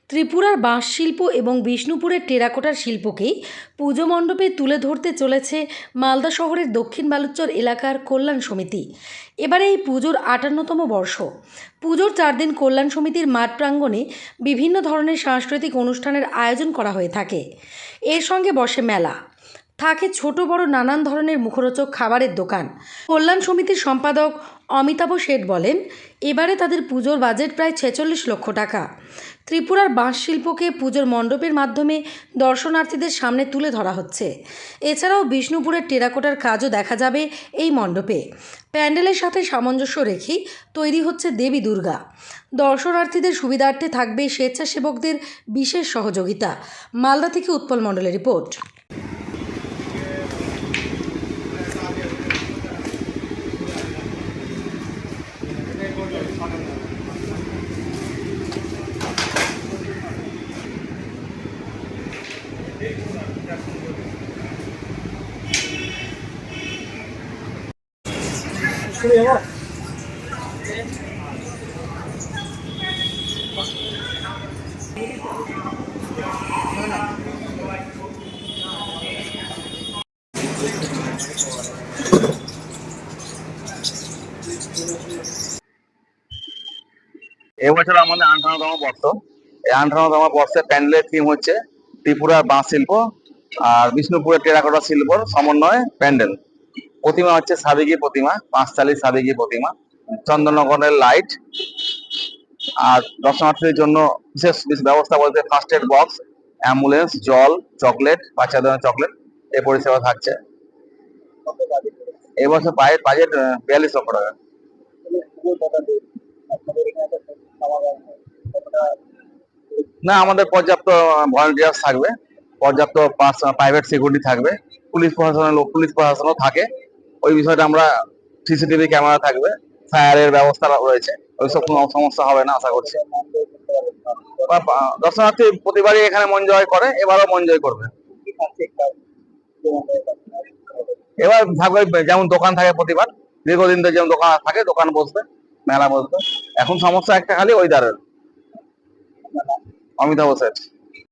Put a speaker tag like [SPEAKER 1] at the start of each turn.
[SPEAKER 1] ত্রিপুরার বাঁশ শিল্প এবং বিষ্ণুপুরের টেরাকোটার শিল্পকেই পুজো মণ্ডপে তুলে ধরতে চলেছে মালদা শহরের দক্ষিণ বালুচর এলাকার কল্যাণ সমিতি। এবারে এই পুজোর ৫৮তম বর্ষ। পুজোর ৪ দিন কল্যাণ সমিতির মাঠ প্রাঙ্গণে বিভিন্ন ধরনের সাংস্কৃতিক অনুষ্ঠানের আয়োজন করা হয়ে থাকে। এর সঙ্গে বসে মেলা, থাকে ছোট বড় নানান ধরনের মুখরোচক খাবারের দোকান। কল্যাণ সমিতির সম্পাদক অমিতাভ শেঠ বলেন, এবারে তাদের পুজোর বাজেট প্রায় ৪৬ লক্ষ টাকা। ত্রিপুরার বাঁশ শিল্পকে পুজোর মণ্ডপের মাধ্যমে দর্শনার্থীদের সামনে তুলে ধরা হচ্ছে। এছাড়াও বিষ্ণুপুরের টেরাকোটার কাজও দেখা যাবে এই মণ্ডপে। প্যান্ডেলের সাথে সামঞ্জস্য রেখেই তৈরি হচ্ছে দেবী দুর্গা। দর্শনার্থীদের সুবিধার্থে থাকবে স্বেচ্ছাসেবকদের বিশেষ সহযোগিতা। মালদা থেকে উৎপল মণ্ডলের রিপোর্ট।
[SPEAKER 2] এবছর আমাদের ৫৮তম বর্ষ। এই ৫৮তম বর্ষের প্যান্ডেলের থিম হচ্ছে ত্রিপুরার বাঁশ শিল্প আর বিষ্ণুপুরের টেরাকোটা শিল্পর সমন্বয়ে প্যান্ডেল। প্রতিমা হচ্ছে সাবেকি প্রতিমা, ৫ সাবেকি প্রতিমা, চন্দননগরের লাইট। আর দর্শনার্থীদের জন্য বিশেষ ব্যবস্থা বলতে ফার্স্ট এড বক্স, অ্যাম্বুলেন্স, জল, চকলেট, বাচ্চাদের চকলেট এই পরিষেবা থাকছে। এবছর বাজেট ৪২ লক্ষ টাকা। না, আমাদের পর্যাপ্ত ভলান্টিয়ার্স থাকবে, পর্যাপ্ত প্রাইভেট সিকিউরিটি থাকবে, পুলিশ প্রশাসনও থাকে। ওই বিষয়টা আমরা সিসিটিভি ক্যামেরা থাকবে, ফায়ারের ব্যবস্থা রয়েছে, ওইসব কোনো সমস্যা হবে না আশা করছি। দর্শনার্থী প্রতিবারই এখানে মন জয় করে, এবারও মন জয় করবে। এবার থাকবে যেমন দোকান থাকে প্রতিবার, দীর্ঘদিন ধরে যেমন দোকান থাকে, দোকান বসবে, মেলা বসবে। এখন সমস্যা একটা খালি ওয়েদারের। অমিতাভ শেঠ।